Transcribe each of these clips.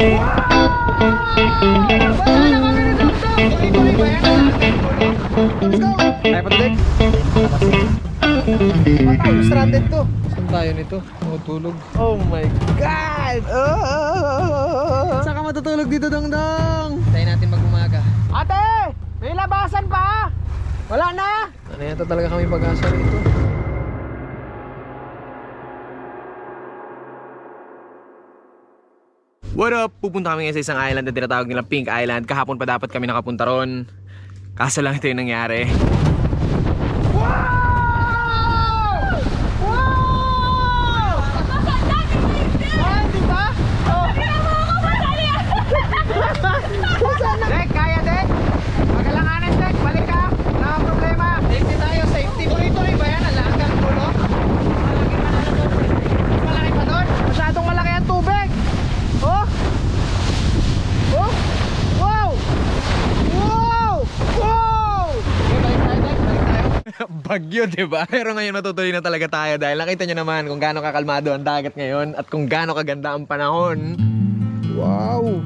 Tayo pa tulig. Tayo, stranded to. Saan tayo nito? Matulog. Oh my God! Saan ka matutulog dito, Dongdong? Tayo natin mag-umaga. Ate! May labasan pa! Wala na! Ano yata talaga kami pag-asa rito? What up? Pupunta kami ngayon sa isang island na tinatawag nilang Pink Island. Kahapon pa dapat kami nakapunta ron. Kaso lang ito yung nangyari. Dek, kaya Dek! Magalanganan Dek, balik ka! Wala kang problema! Safety tayo, safety! Tuloy-tuloy ba yan? Ang lakas ng tulo? Malaki pa doon? Masyadong malaki ang tubig! Oh! Oh! Wow! Wow! Wow! Okay, balik tayo Dek, balik tayo. Bagyo, diba? Pero ngayon matutuloy na talaga tayo dahil nakita nyo naman kung gaano kakalmado ang dagat ngayon at kung gaano kaganda ang panahon. Wow!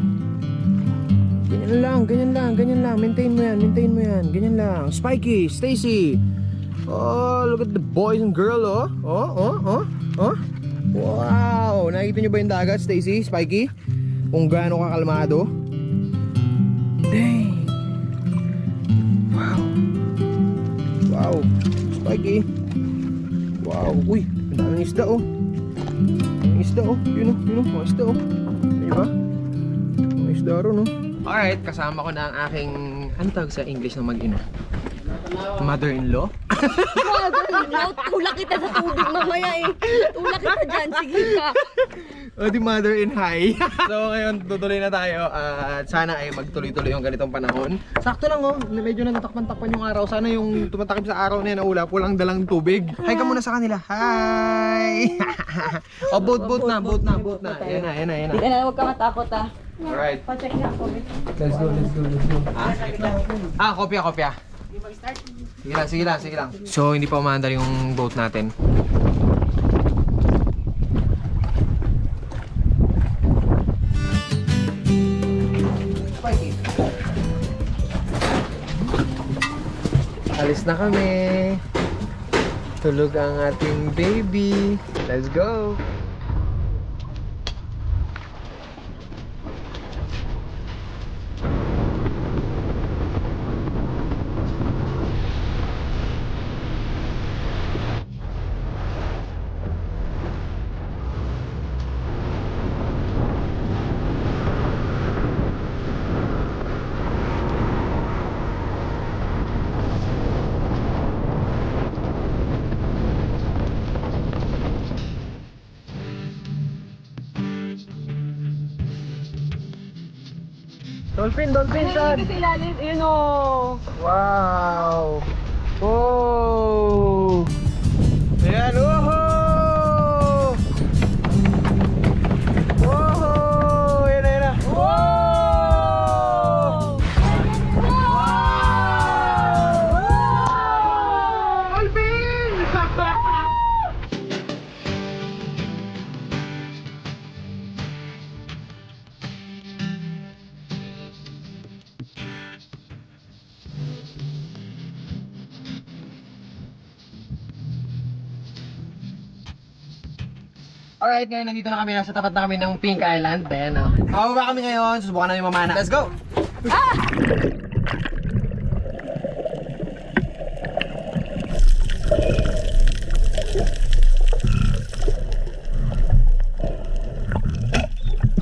Ganyan lang. Maintain mo yan. Ganyan lang. Spikey, Stacy. Oh, look at the boys and girl, oh. Oh. Wow! Nakikita nyo ba yung dagat, Stacy, Spikey? Kung gaano kakalmado. Dang! Wow! Spikey. Wow! Uy! Ang daming isda, oh. Ang isda, oh. Yun, oh. Mga isda, oh. Diba? Mga isda ron, oh. Alright, kasama ko na ang aking, ano tawag sa English na mag-ina? Mother-in-law? Mother-in-law, tulak kita sa tubig mamaya eh. Tulak kita dyan, sige ka. O di mother-in-high. So ngayon, tutuloy na tayo at sana ay magtuloy-tuloy yung ganitong panahon. Sakto lang oh, medyo natatakpan-takpan yung araw. Sana yung tumatakip sa araw na yan, wala po lang dalang tubig. Hi ka muna sa kanila. Hi! O, boat na. Yan na. Hindi ka na, huwag ka matakot ah. Alright. Pa-check na ako. Let's go. Kopya. Sige lang. So, hindi pa umaandar yung boat natin. Alis na kami. Tulog ang ating baby. Let's go. Dolphin son! Sa ilalim, yun o. Wow! Oh! Ayan, oh! Oh! Ayan na! Wow! Dolphin! Alright, ngayon nandito na kami, nasa tapat na kami ng Pink Island. Ayan, oh. Bababa kami ngayon, susubukan namin mamana. Let's go!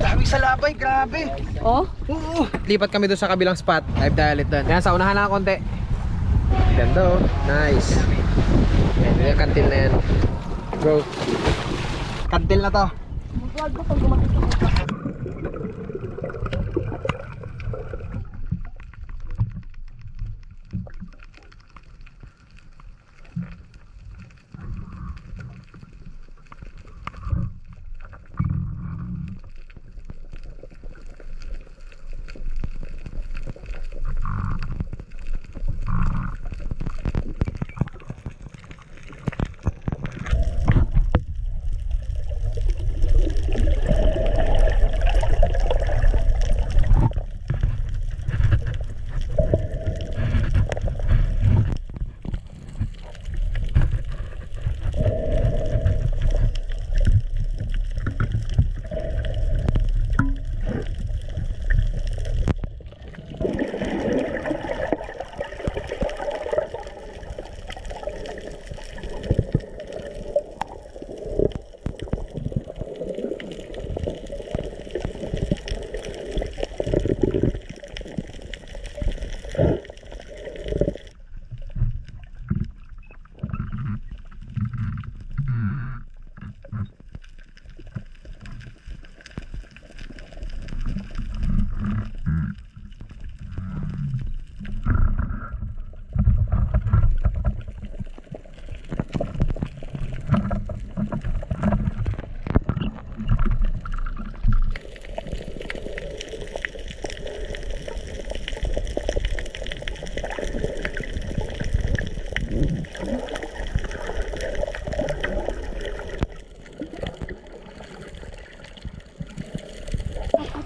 Daming salabay, grabe! Oh? Oo! Lipat kami doon sa kabilang spot. Live dialit doon. Ayan, sa unahan na konti. Ganda oh. Nice. Ayan, yung kantil na yan. Go. Kantil na to. Magwag ko pag gumakit ako.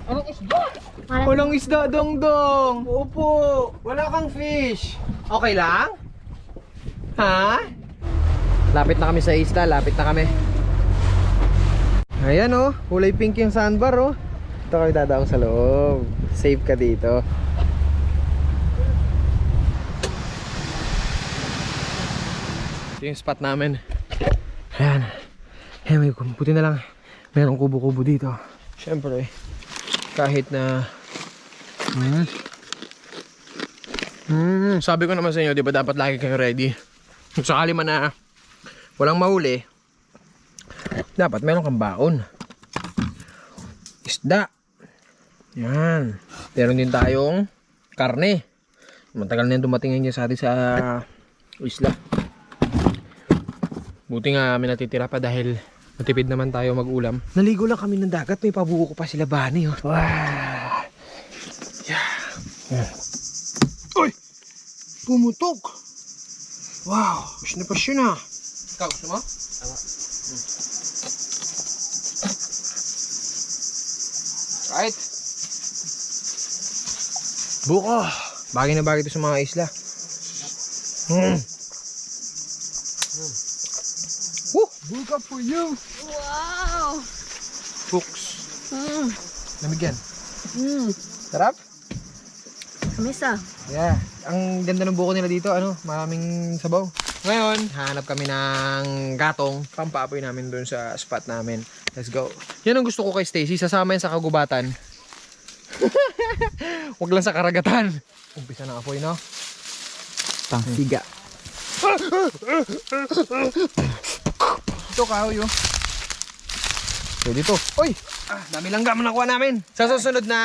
Anong isda? Walang isda, Dongdong. Opo. Wala kang fish. Okay lang? Ha? Lapit na kami sa isla, lapit na kami. Ayan oh, kulay pink yung sandbar oh. Ito kami dadaong sa loob. Safe ka dito. Ito yung spot namin. Ayan. Ayan, may buti na lang. Merong kubo-kubo dito. Siyempre, kahit na sabi ko naman sa inyo, di ba dapat lagi kayo ready? Kung sakali man na walang mahuli, dapat meron kang baon. Isda. Yan. Meron din tayong karne. Matagal na yung dumating yun sa atin sa isla. Buti nga may natitira pa dahil matipid naman tayo mag-ulam. Naligo lang kami ng dagat. May pabuko pa sila Bani. Oh. Wow. Yeah. Uy! Pumutok! Wow! Push na push yun ah. Ikaw, gusto mo? Tama. Right. Buko. Bagay na bagay ito sa mga isla. Buka for you. Wow! Hooks. Lamig yan. Sarap? Kamis ah. Yeah. Ang ganda ng buko nila dito, ano, maraming sabaw. Ngayon, hanap kami ng gatong. Pampaapoy namin doon sa spot namin. Let's go. Yan ang gusto ko kay Stacy, sasama yan sa kagubatan. Huwag lang sa karagatan. Umpisa ng apoy, no? Pangsiga. Ito kahoy, oh. So dito. Uy! Dami lang gamon nakuha namin. Sa susunod na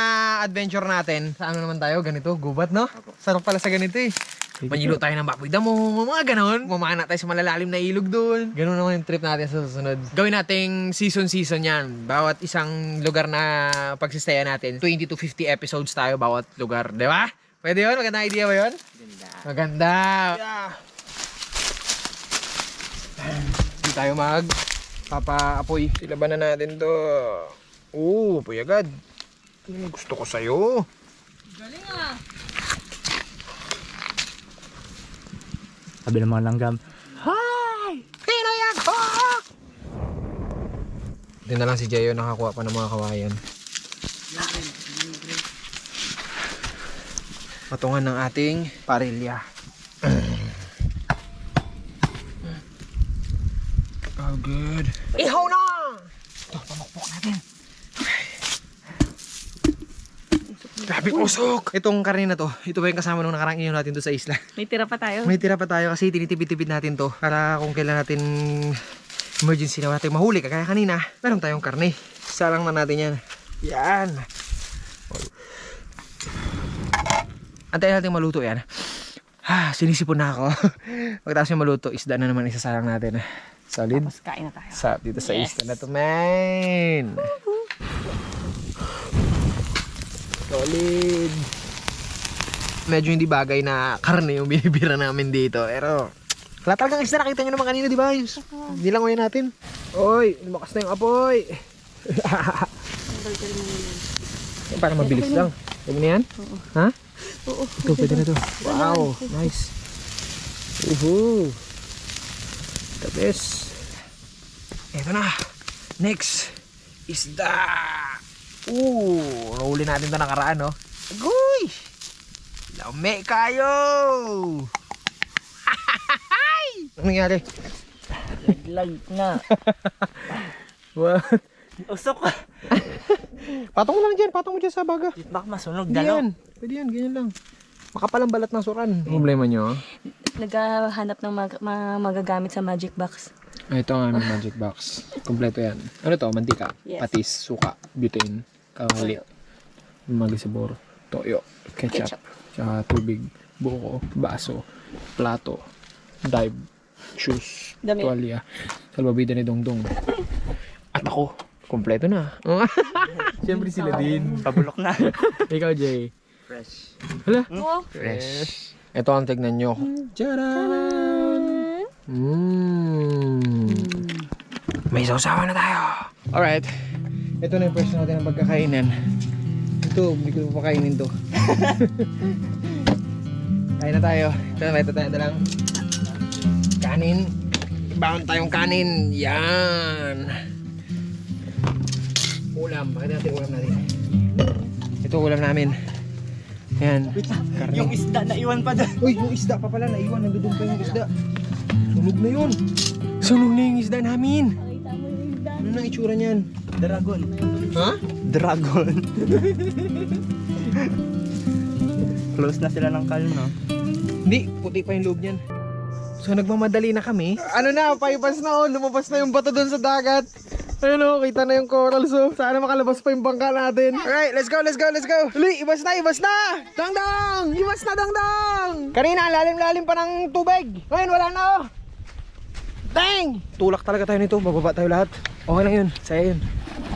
adventure natin, sa ano naman tayo? Ganito, gubat, no? Sarap pala sa ganito eh. Manilo tayo ng baboy damo, mga ganon. Mamana tayo sa malalalim na ilog doon. Ganon naman yung trip natin sa susunod. Gawin nating season yan. Bawat isang lugar na pagsistaya natin, 20 to 50 episodes tayo bawat lugar. Di ba? Pwede yun? Magandang idea ba yun? Maganda. Yeah. Hindi tayo papaapoy. Silaban na natin to. Oo, apoy agad. Gusto ko sa'yo. Galing ah. Sabi ng mga langgam, Hi! Pinoy ako! Hindi na lang si Jayo nakakuha pa ng mga kawayan. Patungan ng ating parilya. Oh, good. Ihaw na! Ito, pamukpok natin. Grabe usok! Itong karne na to, ito ba yung kasama nung nakarang ihaw natin to sa isla? May tira pa tayo. May tira pa tayo kasi tinitipid-tipid natin to para kung kailan natin emergency na natin mahuli kagaya kanina, meron tayong karne. Salang na natin yan. Yan. Antayin natin maluto yan. Sinisipon na ako. Pagkatapos yung maluto, isda na naman isasalang natin. Solid. Tapos kain na tayo. Sarap dito sa isla na to, man. Solid. Medyo hindi bagay na karne yung binibira namin dito. Pero wala talagang isda, nakita nyo naman kanina, di ba? Hindi lang ngayon natin. Oy, lumakas na yung apoy. Para mabilis lang. Pwede na yan? Ha? Oo. Ito, pwede na to. Wow, nice. Uhu. The best. Ito na. Next. Isda. Nahuli natin ito nakaraan, no? Agoy! Lame kayo! Anong nangyari? lag na. What? Usok ka. Patong mo lang dyan, patong mo dyan sa baga. Baka masunog, Pwede dalaw. yan, pwede yan, ganyan lang. Makapalang balat ng suran. Problema nyo? Naghahanap ng magagamit sa magic box. Ito ang aming magic box. Kompleto yan. Ano to? Mantika, Yes. patis, suka, butane, kawali, magisabor, toyo, ketchup, tsaka tubig, buko, baso, plato, dive, shoes, Dami. tuwalya, salbabida ni Dongdong. At ako, kompleto na. Siyempre sila din. Pabulok na. Ikaw, Jay. Fresh. Hala? Oh. Fresh. Ito ang tignan nyo. Tcharan! May sausawa na tayo. Alright. Ito na yung pwesto natin ng pagkakainan. to, hindi ko pakainin to. Kain na tayo. Ito tayo na lang. Kanin. Ibaon tayong kanin. Yan. Ulam. Bakit natin ulam natin? Ito ulam namin. Yan. Karne. Yung isda na iwan pa doon. Uy, yung isda pa pala, naiwan. Nandun pa yung isda. Sunog na yun. Sunog na yung isda namin. Nakita mo yung isda. Ano nang itsura niyan? Dragon. Ha? Dragon. Close na sila ng kalno. Hindi, puti pa yung loob niyan. So nagmamadali na kami. Ano na, paipas na oh. Lumabas na yung bato doon sa dagat. Ayun oh, kita na yung corals oh. Sana makalabas pa yung bangka natin. Alright, let's go, let's go, let's go. Uli, ibas na, ibas na! Dangdang! Ibas na, dangdang! Kanina, lalim-lalim pa ng tubig. Ngayon, wala na oh. Dang! Tulak talaga tayo nito, bababa tayo lahat. Okay lang yun, saya yun.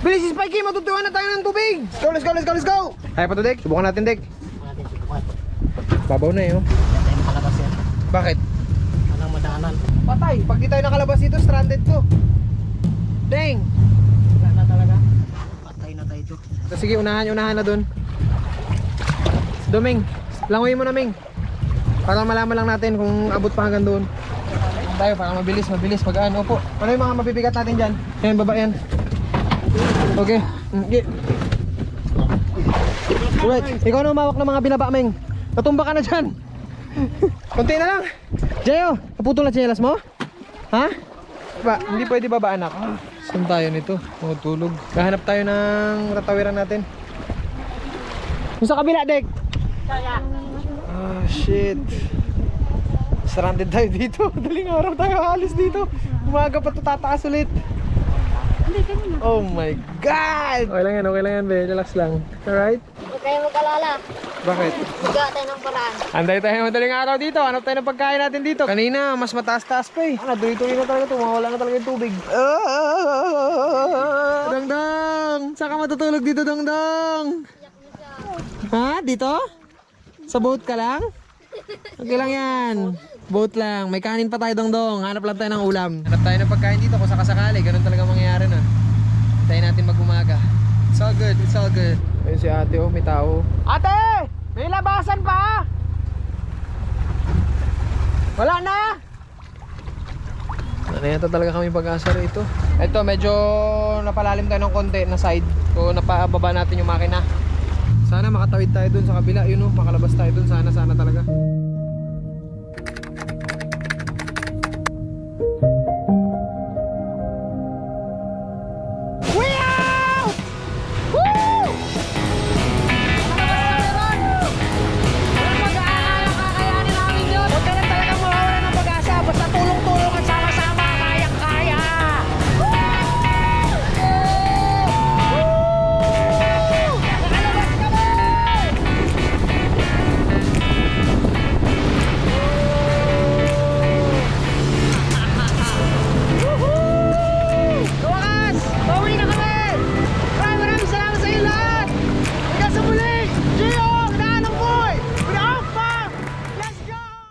Bilis, Spikey, matutuwa na tayo ng tubig. Let's go, let's go, let's go, let's go. Kaya pa to, Dek? Subukan natin, Dek. Babaw na eh oh. Yan tayo makalabas yan. Bakit? Anong madaanan? Patay, pag di tayo nakalabas dito, stranded to. Dang! Wala na talaga. Patay na tayo. So, sige, unahan na dun. Doming, langoy mo na, Ming. Para malaman lang natin kung abot pa hanggang doon. Tayo, para mabilis, magaan. Opo. Ano yung mga mabibigat natin dyan? Yan, baba yan. Okay. Okay. Alright, ikaw na umawak ng mga binaba, Ming. Natumba ka na dyan. Konti na lang. Jayo, naputol na tsinelas mo? Ha? Ba, hindi pwede baba, anak. Saan tayo nito? Matulog. Kahanap tayo ng ratawiran natin. Yung sa kabila, Dek. Ah, shit. Stranded tayo dito. Daling araw tayo halos dito. Umaga pa ito tataas ulit. Oh my God! Okay lang yan, be. Relax lang. Alright? Huwag kayong mag-alala. Bakit? Higa tayo ng paraan. Anday tayo madaling araw dito. Hanap tayo ng pagkain natin dito. Kanina, mas mataas-taas pa eh. Tuloy-tuloy na talaga ito. Mawala na talaga yung tubig. Dangdang! Saan ka matutulog dito, Dangdang? Ha? Dito? Sa boat ka lang? Okay lang yan. Boat lang. May kanin pa tayo, Dangdong. Hanap lang tayo ng ulam. Hanap tayo ng pagkain dito kung sakasakali. Ganun talaga mangyayari na. Hintayin natin mag-umaga. It's all good. It's all good. Ayun si ate oh, may tao. Ate! May labasan pa! Wala na! Ano yata talaga kami pag-asa rito. Ito, medyo napalalim tayo ng konti na side. So, napababa natin yung makina. Sana makatawid tayo dun sa kabila. Yun oh, makalabas tayo dun. Sana talaga.